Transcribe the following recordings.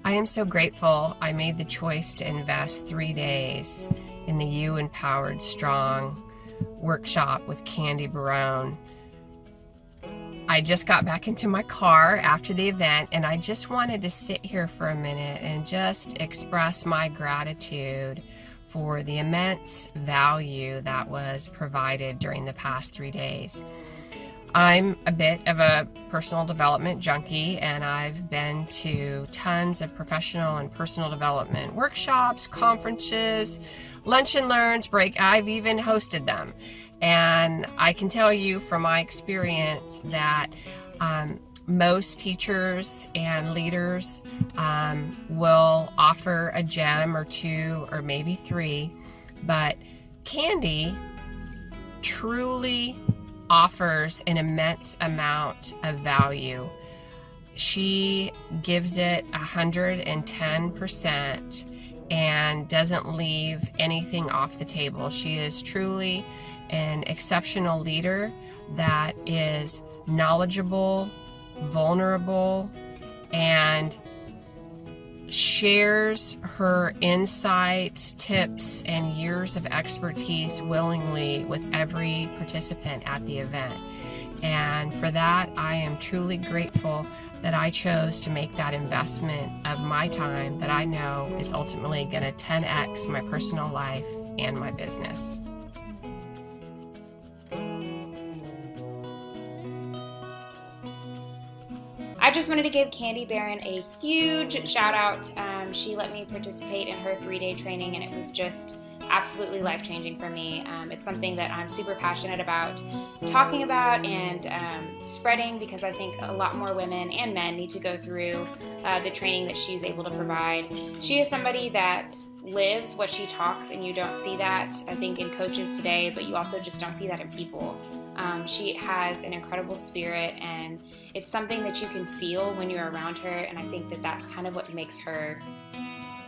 I am so grateful I made the choice to invest 3 days in the You Empowered Strong workshop with Candy Barone. I just got back into my car after the event, and I just wanted to sit here for a minute and just express my gratitude for the immense value that was provided during the past 3 days. I'm a bit of a personal development junkie, and I've been to tons of professional and personal development workshops, conferences, lunch and learns, I've even hosted them. And I can tell you from my experience that most teachers and leaders will offer a gem or two or maybe three, but Candy truly offers an immense amount of value. She gives it 110% and doesn't leave anything off the table. She is truly an exceptional leader that is knowledgeable, vulnerable, and shares her insights, tips, and years of expertise willingly with every participant at the event. And for that, I am truly grateful that I chose to make that investment of my time that I know is ultimately going to 10x my personal life and my business. I just wanted to give Candy Barone a huge shout out. She let me participate in her 3-day training, and it was just absolutely life-changing for me. It's something that I'm super passionate about talking about and spreading, because I think a lot more women and men need to go through the training that she's able to provide. She is somebody that lives what she talks, and you don't see that, I think, in coaches today, but you also just don't see that in people. She has an incredible spirit, and it's something that you can feel when you're around her, and I think that that's kind of what makes her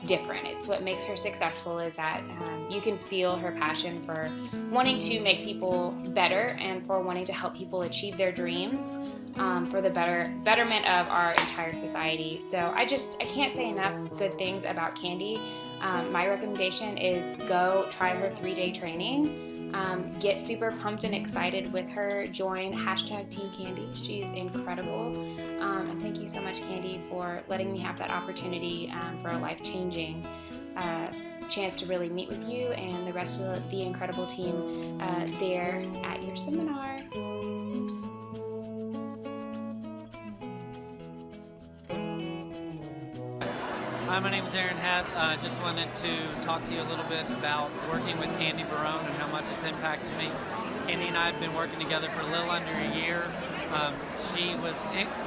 different. It's what makes her successful, is that you can feel her passion for wanting to make people better and for wanting to help people achieve their dreams for the betterment of our entire society. So I can't say enough good things about Candy. My recommendation is go try her 3-day training. Get super pumped and excited with her. Join #Team Candy. She's incredible. And thank you so much, Candy, for letting me have that opportunity for a life-changing chance to really meet with you and the rest of the incredible team there at your seminar. Hi, my name is Aaron Hatt. I just wanted to talk to you a little bit about working with Candy Barone and how much it's impacted me. Candy and I have been working together for a little under a year. She was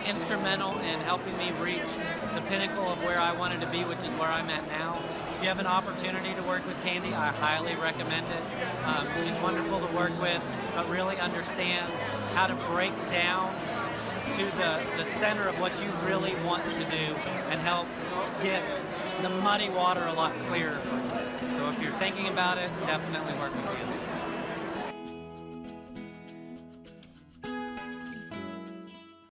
instrumental in helping me reach the pinnacle of where I wanted to be, which is where I'm at now. If you have an opportunity to work with Candy, I highly recommend it. She's wonderful to work with, but really understands how to break down to the center of what you really want to do and help get the muddy water a lot clearer for you. So if you're thinking about it, definitely work with Candy.